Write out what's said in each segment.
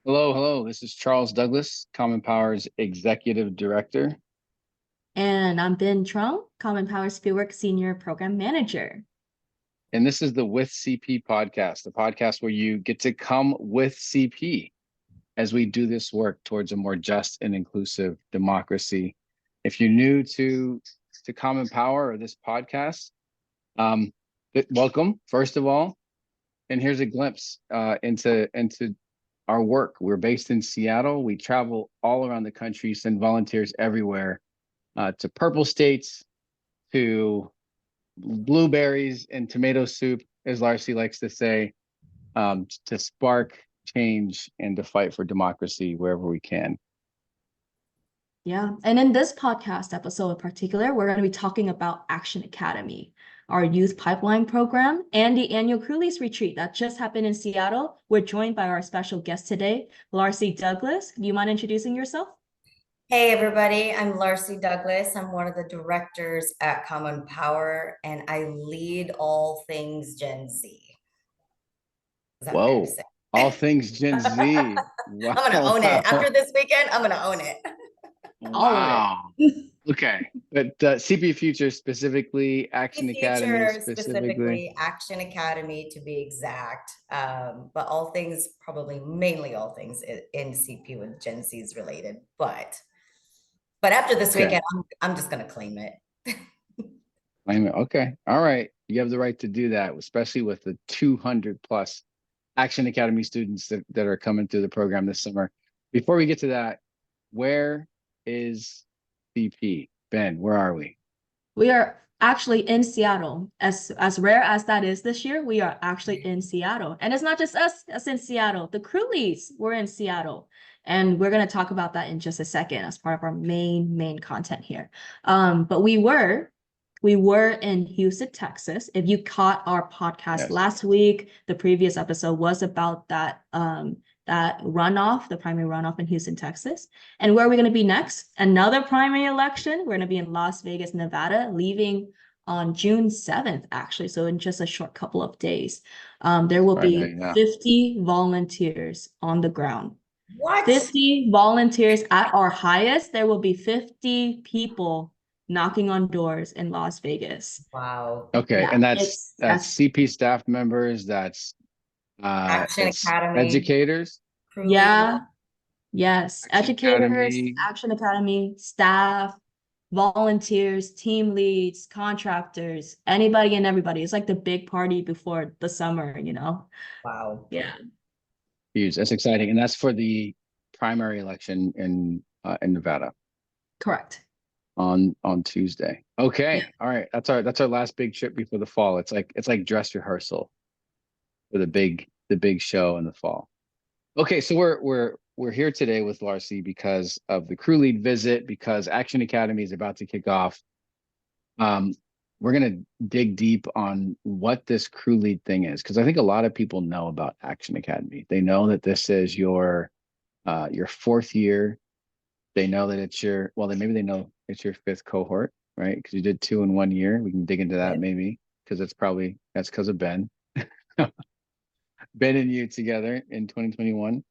Hello, hello. This is Charles Douglas, Common Power's Executive Director. And I'm Binh Truong, Common Powers Fieldwork Senior Program Manager. And this is the With CP podcast, the podcast where you get to come with CP as we do this work towards a more just and inclusive democracy. If you're new to Common Power or this podcast, um, welcome, first of all. And here's a glimpse into our work. We're based in Seattle. We travel all around the country, send volunteers everywhere to purple states, to blueberries and tomato soup, as Larcy likes to say, to spark change and to fight for democracy wherever we can. Yeah. And in this podcast episode in particular, we're going to be talking about Action Academy, our youth pipeline program, and the annual Cruise retreat that just happened in Seattle. We're joined by our special guest today, Larcy Douglas. Do you mind introducing yourself? Hey everybody, I'm Larcy Douglas. I'm one of the directors at Common Power and I lead all things Gen Z. Is that fair to Whoa, say? all things Gen Z. I'm gonna Wow, own it. After this weekend, I'm gonna own it. All of it. wow. Okay, but CP Future specifically, Action Academy Future, specifically. specifically Action Academy to be exact. But all things, probably mainly all things in CP with Gen Z is related. But after this Okay, weekend, I'm just gonna claim it. okay, all right. You have the right to do that, especially with the 200 plus Action Academy students that are coming through the program this summer. Before we get to that, where is CP? Ben, where are we? We are actually in Seattle. As rare as that is this year, we are actually in Seattle. And it's not just us that's in Seattle. The crew leads were in Seattle. And we're going to talk about that in just a second as part of our main content here. But we were in Houston, Texas. If you caught our podcast Yes. last week, the previous episode was about that runoff, the primary runoff in Houston, Texas. And where are we going to be next? Another primary election. We're going to be in Las Vegas, Nevada, leaving on June 7th, actually. So in just a short couple of days, there will Right, be yeah. 50 volunteers on the ground. What? 50 volunteers at our highest. There will be 50 people knocking on doors in Las Vegas. Wow. Okay, Yeah, and it's that's CP staff members, that's Action it's Academy, educators, crew lead. yeah. Yes, Action educators, Academy. Action Academy, staff, volunteers, team leads, contractors, anybody and everybody. It's like the big party before the summer, you know? Wow. Yeah, Huge. That's exciting. And that's for the primary election in Nevada correct. on Tuesday. Yeah. Okay. All right. That's our last big trip before the fall. It's like dress rehearsal for the big show in the fall. Okay, so we're here today with Larcy because of the crew lead visit, because Action Academy is about to kick off. Um, we're gonna dig deep on what this crew lead thing is, because I think a lot of people know about Action Academy. They know that this is your fourth year. They know that it's your well, then maybe they know it's your fifth cohort, right? Because you did two in 1 year. We can dig into that Yep. maybe, because that's because of Ben. Ben and you together in 2021.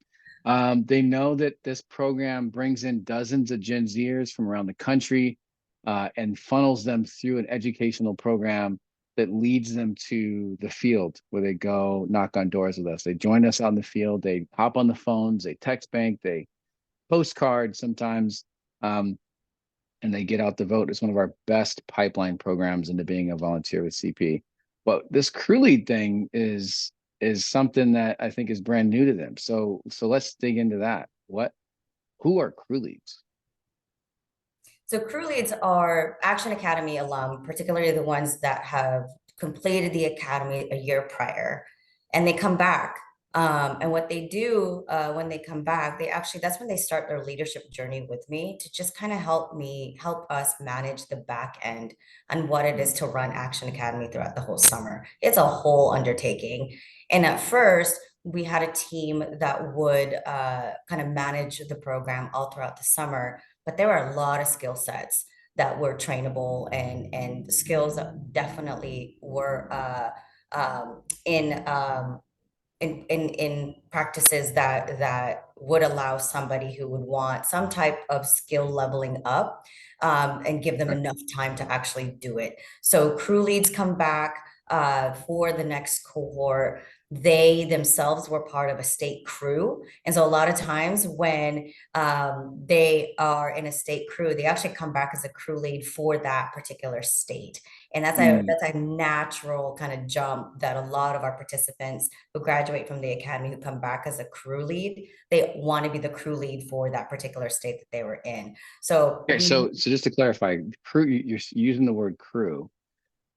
They know that this program brings in dozens of Gen Zers from around the country and funnels them through an educational program that leads them to the field where they go knock on doors with us. They join us on the field. They hop on the phones. They text bank. They postcard sometimes, and they get out the vote. It's one of our best pipeline programs into being a volunteer with CP. But this crew lead thing is something that I think is brand new to them. So let's dig into that. Who are crew leads? So crew leads are Action Academy alum, particularly the ones that have completed the academy a year prior, and they come back. And what they do when they come back, that's when they start their leadership journey with me to just kind of help us manage the back end and what it is to run Action Academy throughout the whole summer. It's a whole undertaking. And at first, we had a team that would kind of manage the program all throughout the summer, but there were a lot of skill sets that were trainable and skills that definitely were in practices that would allow somebody who would want some type of skill leveling up, and give them enough time to actually do it. So crew leads come back for the next cohort. They themselves were part of a state crew. And so a lot of times when they are in a state crew, they actually come back as a crew lead for that particular state. And that's a natural kind of jump that a lot of our participants who graduate from the academy who come back as a crew lead, they want to be the crew lead for that particular state that they were in. So Okay, so just to clarify, crew, you're using the word crew.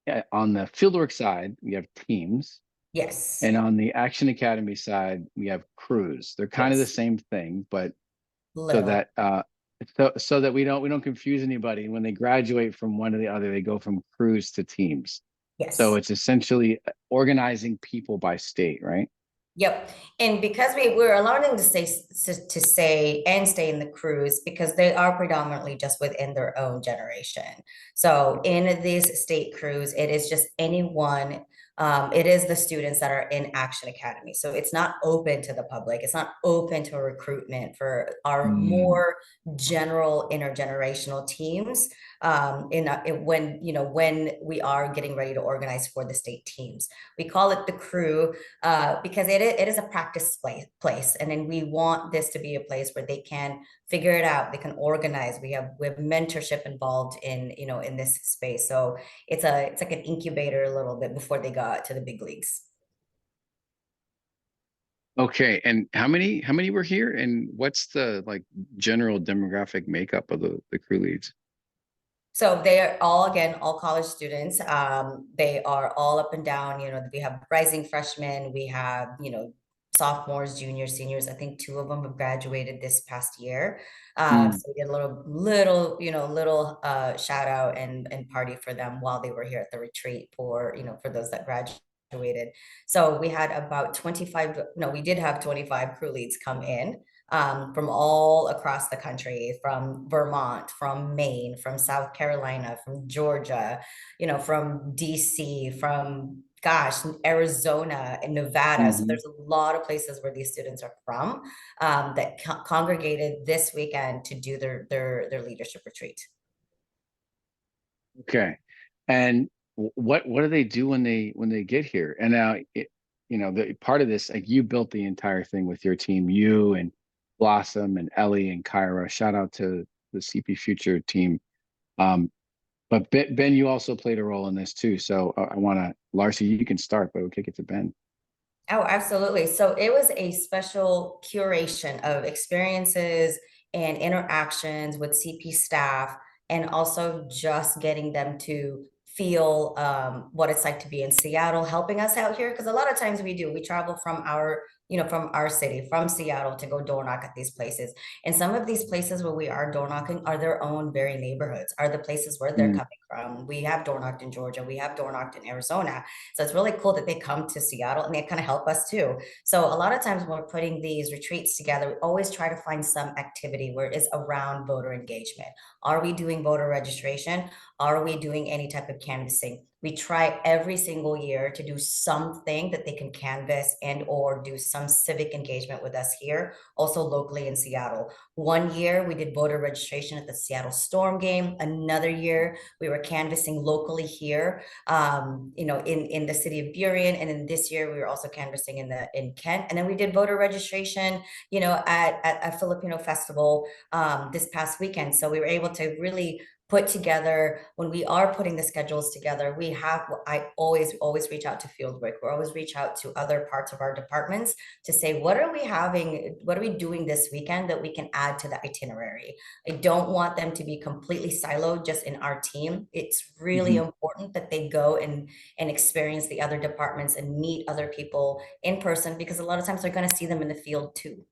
Yeah, on the fieldwork side, we have teams, yes, and on the Action Academy side, we have crews. They're kind of the yes, same thing, but so little, that so that we don't confuse anybody. When they graduate from one to the other, they go from crews to teams. So yes. it's essentially organizing people by state, right? Yep. And because we're allowing them to say and stay in the crews because they are predominantly just within their own generation. So in these state crews, it is just anyone, it is the students that are in Action Academy. So it's not open to the public. It's not open to recruitment for our Mm. more general intergenerational teams. When when we are getting ready to organize for the state teams, we call it the crew because it is a practice place. And then we want this to be a place where they can figure it out. They can organize. We have mentorship involved in, in this space. So it's like an incubator a little bit before they got to the big leagues. Okay, and how many were here, and what's the like general demographic makeup of the crew leads? So they are all, again, all college students. They are all up and down. We have rising freshmen, we have, sophomores, juniors, seniors. I think two of them have graduated this past year. Mm. So we did a little shout out and party for them while they were here at the retreat for those that graduated. So we had about 25, no, we did have 25 crew leads come in from all across the country, from Vermont, from Maine, from South Carolina, from Georgia, from DC, from gosh, Arizona and Nevada. So Hmm. there's a lot of places where these students are from that congregated this weekend to do their leadership retreat. Okay, and what do they do when they get here? And now, the part of this, like you built the entire thing with your team, you and Blossom and Ellie and Kyra. Shout out to the CP Future team. Um, but Ben, you also played a role in this too. So I want to, Larcy, you can start, but we'll kick it to Ben. Oh, absolutely. So it was a special curation of experiences and interactions with CP staff, and also just getting them to feel what it's like to be in Seattle, helping us out here. Because a lot of times we travel from our city, from Seattle, to go door knock at these places. And some of these places where we are door knocking are their own very neighborhoods, are the places where they're Mm. coming from. We have door knocked in Georgia, we have door knocked in Arizona. So it's really cool that they come to Seattle and they kind of help us too. So a lot of times when we're putting these retreats together, we always try to find some activity where it's around voter engagement. Are we doing voter registration? Are we doing any type of canvassing? We try every single year to do something that they can canvass and or do some civic engagement with us here, also locally in Seattle. One year we did voter registration at the Seattle Storm game. Another year we were canvassing locally here, in the city of Burien. And then this year we were also canvassing in Kent. And then we did voter registration, at a Filipino festival this past weekend. So we were able to really put together, when we are putting the schedules together, I always reach out to Fieldwork. We always reach out to other parts of our departments to say, what are we doing this weekend that we can add to the itinerary? I don't want them to be completely siloed just in our team. It's really Mhm. important that they go and experience the other departments and meet other people in person, because a lot of times they're going to see them in the field too.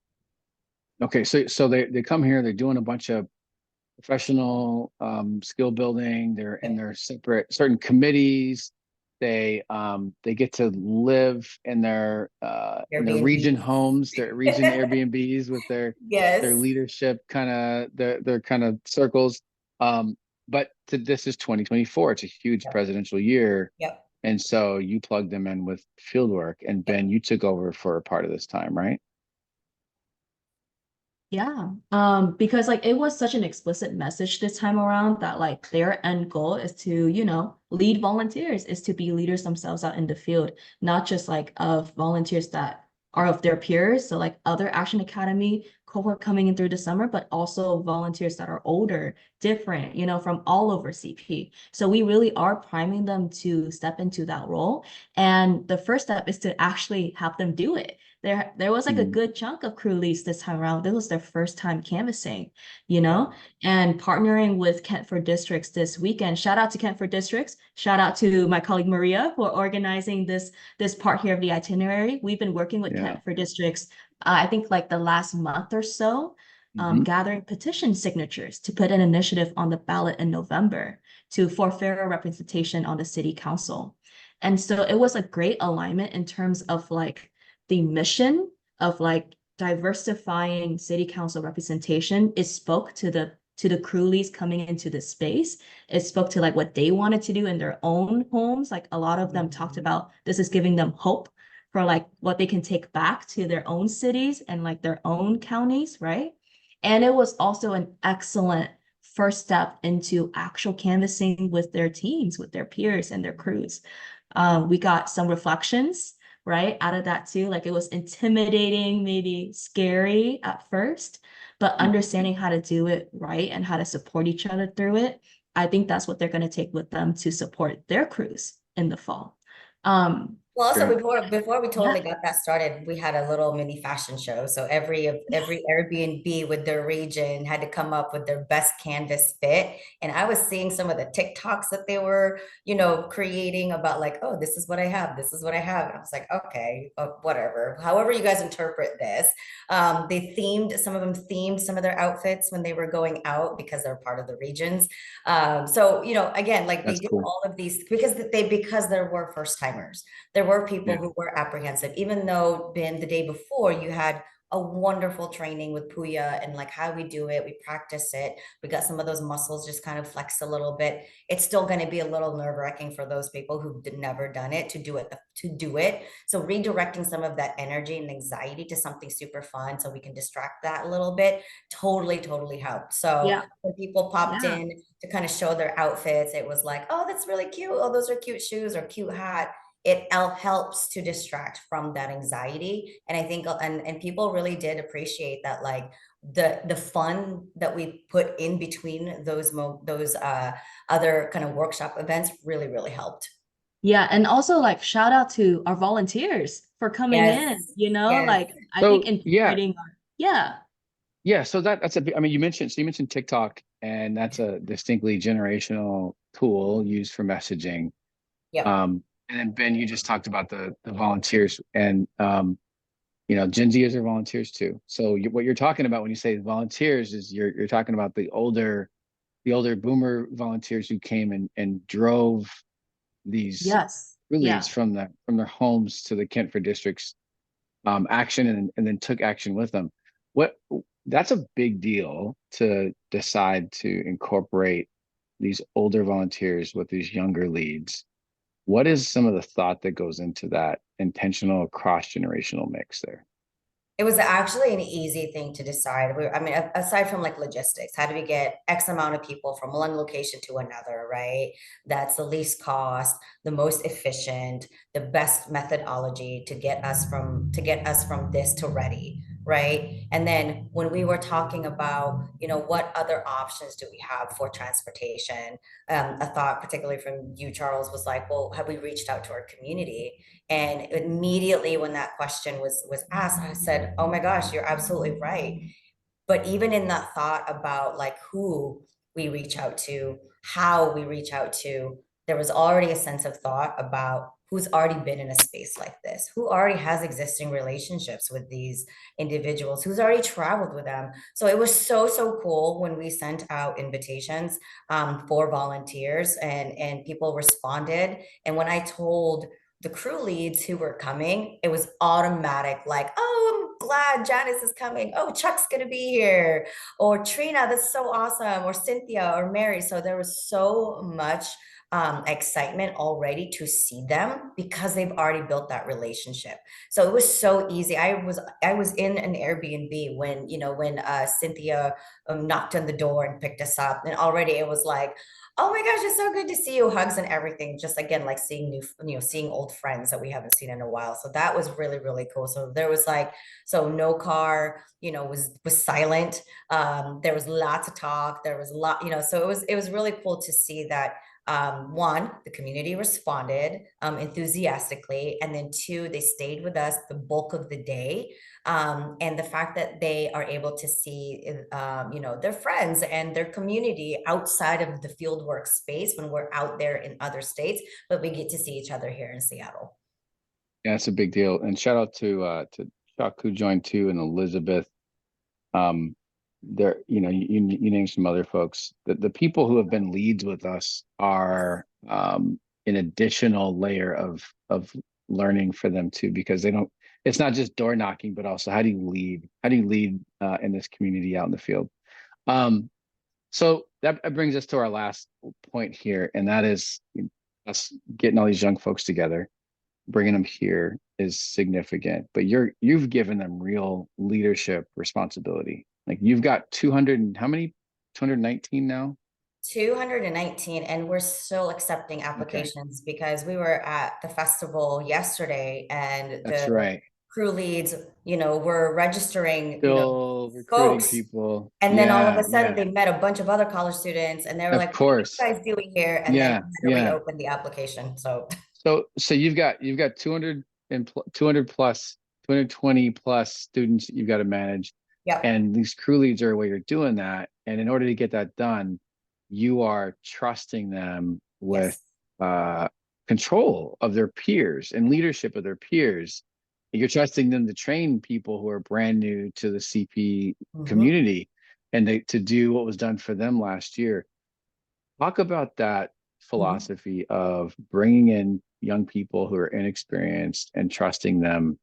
Okay, so they come here, they're doing a bunch of professional skill building. They're in their separate certain committees. They get to live in their region Airbnb. homes, their region Airbnbs with their Yes. leadership kind of their kind of circles. This is 2024. It's a huge Yep. presidential year. Yep. And so you plugged them in with fieldwork, and Yep. Ben, you took over for a part of this time, right? Yeah, because like it was such an explicit message this time around that like their end goal is to, lead volunteers, is to be leaders themselves out in the field, not just like of volunteers that are of their peers, so like other Action Academy cohort coming in through the summer, but also volunteers that are older, different, from all over CP. So we really are priming them to step into that role. And the first step is to actually have them do it. There was like a Mhm. good chunk of crew leads this time around. This was their first time canvassing, you Yeah. know, and partnering with Kentford Districts this weekend. Shout out to Kentford Districts. Shout out to my colleague Maria for organizing this part here of the itinerary. We've been working with Yeah. Kentford Districts, I think like the last month or so, Mhm. gathering petition signatures to put an initiative on the ballot in November for fairer representation on the city council. And so it was a great alignment in terms of like the mission of like diversifying city council representation. It spoke to the crew leads coming into the space. It spoke to like what they wanted to do in their own homes. Like a lot of them talked about this is giving them hope for like what they can take back to their own cities and like their own counties, right? And it was also an excellent first step into actual canvassing with their teams, with their peers and their crews. We got some reflections, right, out of that too. Like it was intimidating, maybe scary at first, but understanding how to do it right and how to support each other through it. I think that's what they're going to take with them to support their crews in the fall. Um, Well, also Great. before we yeah, totally got that started, we had a little mini fashion show. So every Airbnb with their region had to come up with their best canvas fit. And I was seeing some of the TikToks that they were, creating about like, oh, this is what I have, this is what I have. And I was like, okay, whatever. However you guys interpret this. Some of them themed some of their outfits when they were going out because they're part of the regions. So, again, like they That's did cool. all of these because there were first timers. There were people Yeah. who were apprehensive, even though been the day before you had a wonderful training with Puya and like how we do it. We practice it. We got some of those muscles just kind of flex a little bit. It's still going to be a little nerve wracking for those people who've never done it to do it. So redirecting some of that energy and anxiety to something super fun so we can distract that a little bit totally, totally helped. So yeah, when people popped yeah. in to kind of show their outfits, it was like, oh, that's really cute. Oh, those are cute shoes or cute hat. It helps to distract from that anxiety. And I think and people really did appreciate that, like the fun that we put in between those other kind of workshop events really, really helped. Yeah, and also like shout out to our volunteers for coming in, Yes, yes. like I think So yeah, incorporating yeah. yeah. So that's I mean, you mentioned TikTok, and that's a distinctly generational tool used for messaging. Yep. And then Ben, you just talked about the volunteers, and Gen Zers are volunteers too. So what you're talking about when you say volunteers is you're talking about the older boomer volunteers who came and drove these Yes. leads Yeah. from their homes to the Kentford districts action and then took action with them. What That's a big deal to decide to incorporate these older volunteers with these younger leads. What is some of the thought that goes into that intentional cross-generational mix there? It was actually an easy thing to decide. I mean, aside from like logistics, how do we get X amount of people from one location to another, right? That's the least cost, the most efficient, the best methodology to get us from this to ready, right? And then when we were talking about, what other options do we have for transportation? A thought, particularly from you, Charles, was like, well, have we reached out to our community? And immediately when that question was asked, I said, "Oh my gosh, you're absolutely right." But even in that thought about like who we reach out to, how we reach out to, there was already a sense of thought about who's already been in a space like this, who already has existing relationships with these individuals, who's already traveled with them. So it was so, so cool when we sent out invitations for volunteers and people responded. And when I told the crew leads who were coming, it was automatic, like, oh, I'm glad Janice is coming. Oh, Chuck's gonna be here. Or Trina, that's so awesome. Or Cynthia or Mary. So there was so much excitement already to see them because they've already built that relationship. So it was so easy. I was in an Airbnb when, when Cynthia knocked on the door and picked us up, and already it was like, oh my gosh, it's so good to see you, hugs and everything. Just again, like seeing seeing old friends that we haven't seen in a while. So that was really, really cool. So there was like, so no car, was silent. There was lots of talk. There was a lot, so it was really cool to see that. One, the community responded enthusiastically, and then two, they stayed with us the bulk of the day. And the fact that they are able to see, their friends and their community outside of the fieldwork space when we're out there in other states, but we get to see each other here in Seattle. Yeah, it's a big deal. And shout out to Chuck, who joined too, and Elizabeth. There, you name some other folks. The people who have been leads with us are an additional layer of learning for them too, because they don't. It's not just door knocking, but also how do you lead? How do you lead in this community out in the field? So that brings us to our last point here, and that is us getting all these young folks together, bringing them here is significant, but you've given them real leadership responsibility. Like you've got 200 and how many? 219 now? 219, and we're still accepting Okay, applications because we were at the festival yesterday and that's the right. crew leads, were registering, Still recruiting folks. people. And then all of Yeah, a sudden yeah, they met a bunch of other college students and they were of like, what are course. you guys doing here? And then Yeah, we had to yeah. reopen the application. So So you've got 200 and 200 plus 220 plus students that you've got to manage, yep. and these crew leads are where you're doing that. And in order to get that done, you are trusting them with Yes. control of their peers and leadership of their peers. You're trusting them to train people who are brand new to the CP Mhm. community, and to do what was done for them last year. Talk about that Mhm. philosophy of bringing in young people who are inexperienced and trusting them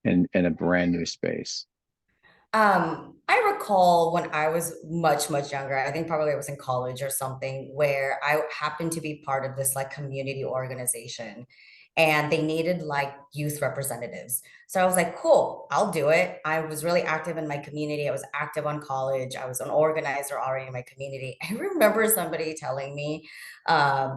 in a brand new space. I recall when I was much, much younger, I think probably I was in college or something, where I happened to be part of this like community organization and they needed like youth representatives. So I was like, cool, I'll do it. I was really active in my community. I was active on college. I was an organizer already in my community. I remember somebody telling me,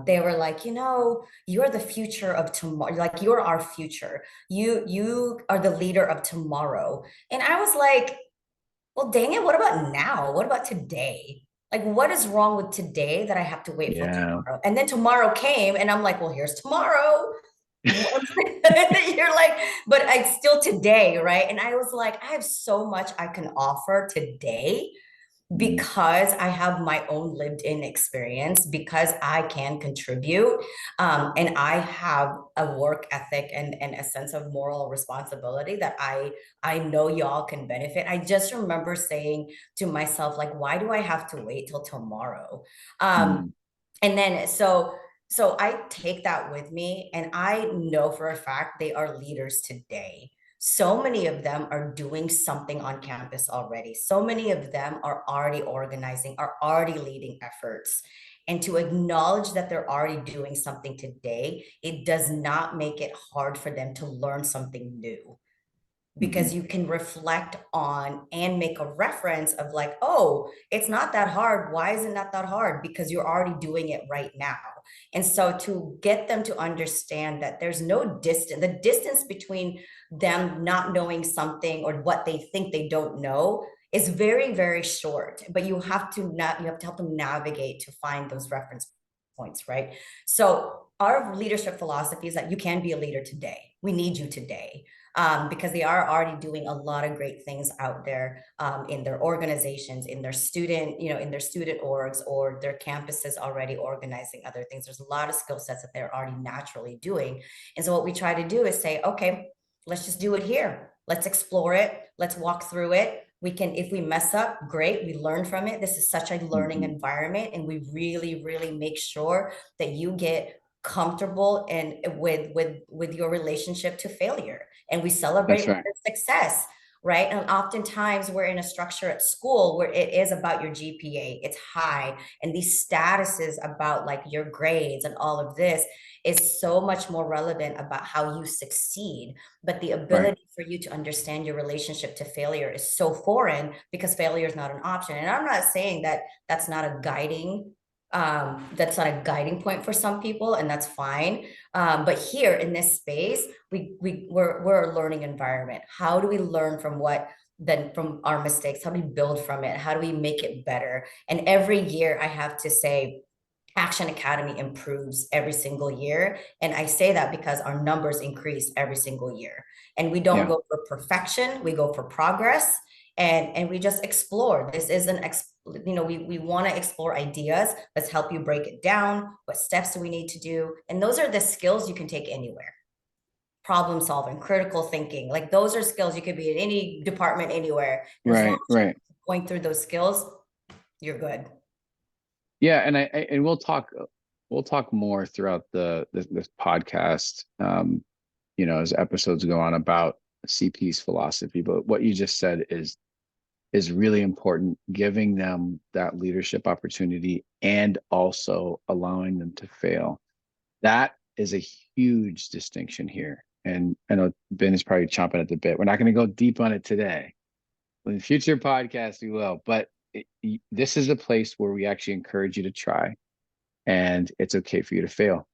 they were like, you're the future of tomorrow. Like you're our future. You are the leader of tomorrow. And I was like, well, dang it, what about now? What about today? Like, what is wrong with today that I have to wait for Yeah. tomorrow? And then tomorrow came, and I'm like, well, here's tomorrow. You're like, but it's still today, right? And I was like, I have so much I can offer today Mm, because I have my own lived in experience, because I can contribute, and I have a work ethic and a sense of moral responsibility that I know y'all can benefit. I just remember saying to myself, like, why do I have to wait till tomorrow? Um, mm, and then so I take that with me, and I know for a fact they are leaders today. So many of them are doing something on campus already. So many of them are already organizing, are already leading efforts. And to acknowledge that they're already doing something today, it does not make it hard for them to learn something new, because mhm. you can reflect on and make a reference of like, oh, it's not that hard. Why is it not that hard? Because you're already doing it right now. And so to get them to understand that there's no distance, the distance between them not knowing something or what they think they don't know is very, very short, but you have to help them navigate to find those reference points, right? So our leadership philosophy is that you can be a leader today. We need you today, because they are already doing a lot of great things out there, in their organizations, in their in their student orgs, or their campuses already organizing other things. There's a lot of skill sets that they're already naturally doing. And so what we try to do is say, okay, let's just do it here. Let's explore it. Let's walk through it. We can, if we mess up, great, we learn from it. This is such a learning Mhm. environment, and we really, really make sure that you get comfortable and with your relationship to failure, and we That's celebrate right. the success. right? And oftentimes we're in a structure at school where it is about your GPA, it's high, and these statuses about like your grades and all of this is so much more relevant about how you succeed. But the ability for you to understand your relationship to failure is so foreign because failure is not an option. And I'm not saying that that's not a guiding point for some people, and that's fine. But here in this space, we're a learning environment. How do we learn from our mistakes? How do we build from it? How do we make it better? And every year I have to say, Action Academy improves every single year. And I say that because our numbers increase every single year. And we don't go for perfection, we go for progress. And we just explore. This is we want to explore ideas. Let's help you break it down. What steps do we need to do? And those are the skills you can take anywhere. Problem solving, critical thinking, like those are skills you could be in any department anywhere. As long as you're going through those skills, you're good. Yeah, and we'll talk more throughout this podcast, as episodes go on about CP's philosophy. But what you just said is really important, giving them that leadership opportunity and also allowing them to fail. That is a huge distinction here. And I know Ben is probably chomping at the bit. We're not going to go deep on it today. In future podcasts, we will. But this is a place where we actually encourage you to try, and it's okay for you to fail.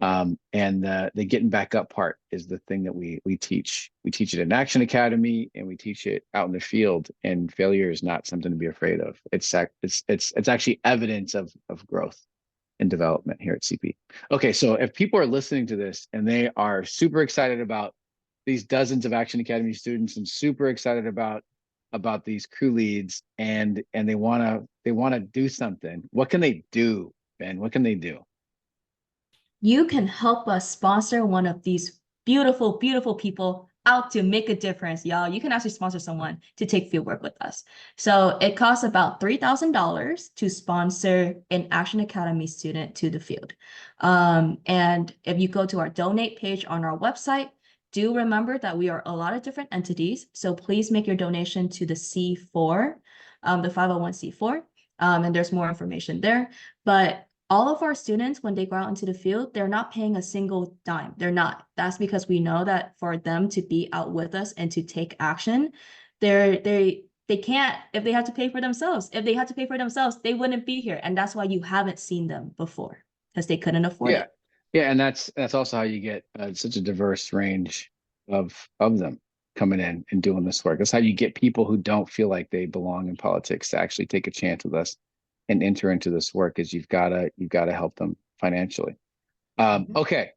And the getting back up part is the thing that we teach. We teach it in Action Academy, and we teach it out in the field. And failure is not something to be afraid of. It's actually evidence of growth and development here at CP. Okay, so if people are listening to this and they are super excited about these dozens of Action Academy students and super excited about these crew leads, and they want to do something, what can they do, Ben? What can they do? You can help us sponsor one of these beautiful, beautiful people out to make a difference, y'all. You can actually sponsor someone to take fieldwork with us. So it costs about $3,000 to sponsor an Action Academy student to the field. And if you go to our donate page on our website, do remember that we are a lot of different entities. So please make your donation to the C4, the 501c4. And there's more information there. But all of our students, when they go out into the field, they're not paying a single dime. They're not. That's because we know that for them to be out with us and to take action, they can't if they have to pay for themselves. If they had to pay for themselves, they wouldn't be here. And that's why you haven't seen them before, because they couldn't afford it. Yeah, and that's also how you get such a diverse range of them coming in and doing this work. That's how you get people who don't feel like they belong in politics to actually take a chance with us and enter into this work. Is you've got to help them financially. Okay,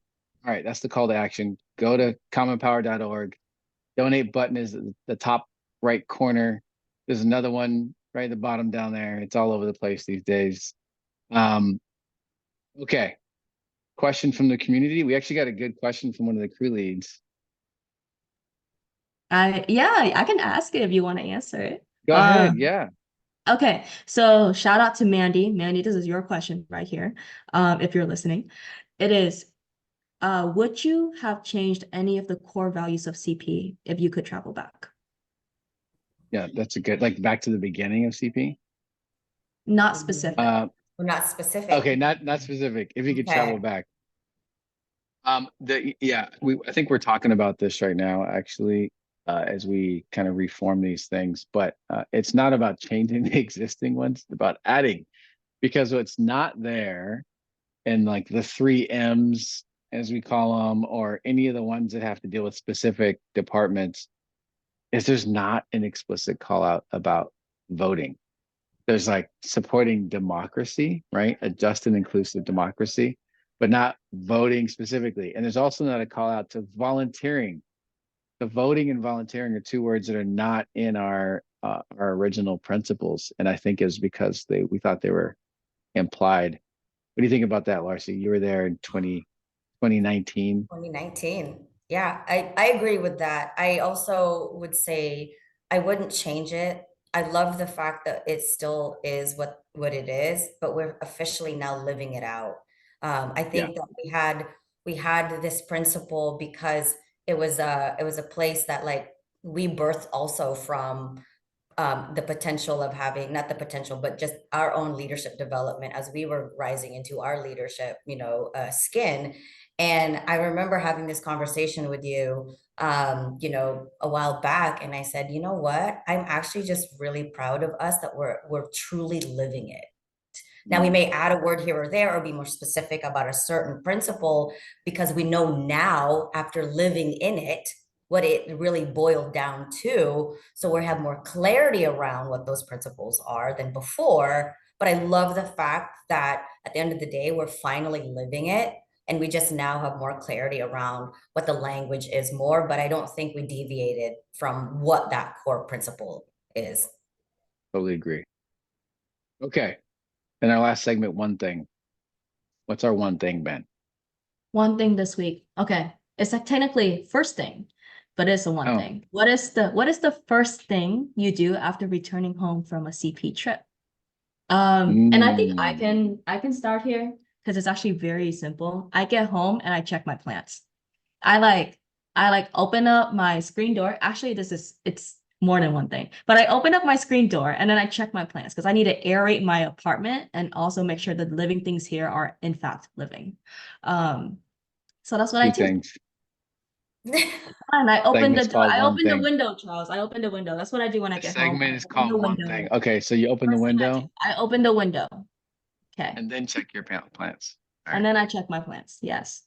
all right, that's the call to action. Go to commonpower.org. Donate button is the top right corner. There's another one right at the bottom down there. It's all over the place these days. Okay, question from the community. We actually got a good question from one of the crew leads. Yeah, I can ask it if you want to answer it. Go ahead. Yeah. Okay, so shout out to Mandy. Mandy, this is your question right here. If you're listening, it is, would you have changed any of the core values of CP if you could travel back? Yeah, that's a good, like back to the beginning of CP? Not specific. Not specific. Okay, not specific. If you could travel back. I think we're talking about this right now, actually, as we kind of reform these things, but it's not about changing the existing ones, it's about adding, because what's not there, and like the 3 M's, as we call them, or any of the ones that have to deal with specific departments, is there's not an explicit call out about voting. There's like supporting democracy, right? A just and inclusive democracy, but not voting specifically. And there's also not a call out to volunteering. The voting and volunteering are two words that are not in our original principles. And I think is because we thought they were implied. What do you think about that, Larcy? You were there in 2019. 2019. Yeah, I agree with that. I also would say I wouldn't change it. I love the fact that it still is what it is, but we're officially now living it out. I think that we had this principle because it was a place that like we birthed also from the potential of having, not the potential, but just our own leadership development as we were rising into our leadership, skin. And I remember having this conversation with you, a while back, and I said, you know what? I'm actually just really proud of us that we're truly living it. Now, we may add a word here or there or be more specific about a certain principle because we know now, after living in it, what it really boiled down to. So we have more clarity around what those principles are than before. But I love the fact that at the end of the day, we're finally living it. And we just now have more clarity around what the language is more. But I don't think we deviated from what that core principle is. Totally agree. Okay. In our last segment, one thing. What's our one thing, Ben? One thing this week. Okay. It's like technically first thing, but it's a one thing. What is the first thing you do after returning home from a CP trip? And I think I can start here because it's actually very simple. I get home and I check my plants. I like open up my screen door. Actually, it's more than one thing, but I open up my screen door and then I check my plants because I need to aerate my apartment and also make sure that the living things here are in fact living. So that's what I Two do. things. And I open the Segment's door. called I one open the thing. window, Charles. I open the window. That's what I do when I The get home. segment I is open the called one window. thing. Okay, so you open the First thing I do. window I open the window. Okay. and then check your plants. All And right. then I check my plants. Yes.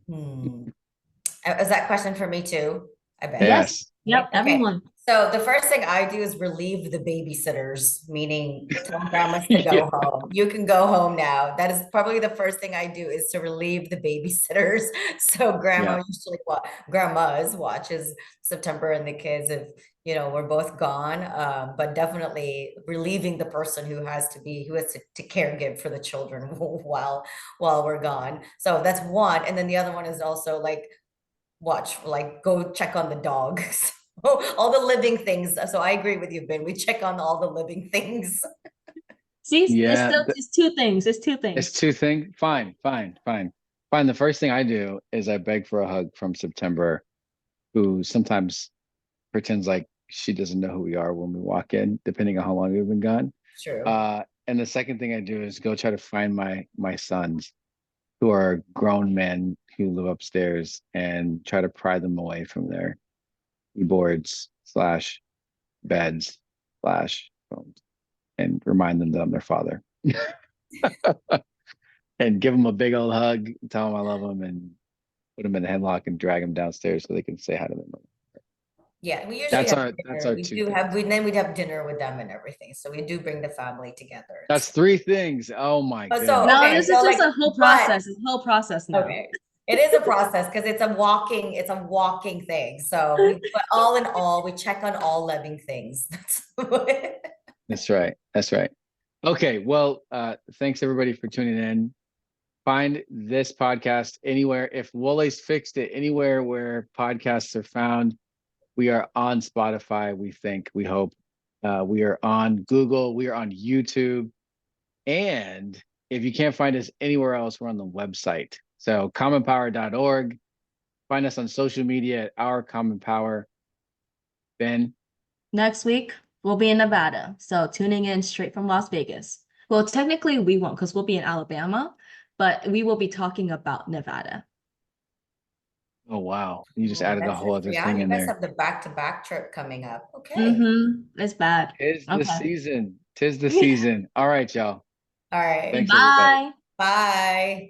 Is that question for me too? I bet. Yes. Yep. Okay. Everyone. So the first thing I do is relieve the babysitters, meaning tell grandmas to go home. You can go home now. That is probably the first thing I do is to relieve the babysitters. So grandmas watches September and the kids if we're both gone. But definitely relieving the person who has to caregive for the children while we're gone. So that's one. And then the other one is also go check on the dogs. All the living things. So I agree with you, Ben. We check on all the living things. See, Yeah, it's two things. It's two things. it's two things. Fine. The first thing I do is I beg for a hug from September, who sometimes pretends like she doesn't know who we are when we walk in, depending on how long we've been gone. True. And the second thing I do is go try to find my sons, who are grown men who live upstairs, and try to pry them away from their keyboards / beds / phones and remind them that I'm their father. And give them a big old hug, tell them I love them, and put them in a headlock and drag them downstairs so they can say hi to them. Yeah, we usually That's have our dinner. We two do things. have then we'd have dinner with them and everything. So we do bring the family together. That's three things. Oh my So goodness. No, okay, this so is just like, a whole but- process. It's a whole process now. Okay. It is a process because it's a walking thing. So but all in all, we check on all living things. That's right. That's right. Okay. Well, thanks everybody for tuning in. Find this podcast anywhere. If Wole's fixed it, anywhere where podcasts are found. We are on Spotify, we hope. We are on Google. We are on YouTube. And if you can't find us anywhere else, we're on the website. So commonpower.org. Find us on social media at Our Common Power. Ben? Next week, we'll be in Nevada. So tuning in straight from Las Vegas. Well, technically we won't because we'll be in Alabama, but we will be talking about Nevada. Oh, wow. You just added a whole other Yeah, thing you in guys there. have the back-to-back trip coming up. Okay. It's bad. Tis the Okay. season. Tis the season. All right, y'all. All right. Thanks, everybody. Bye. Bye.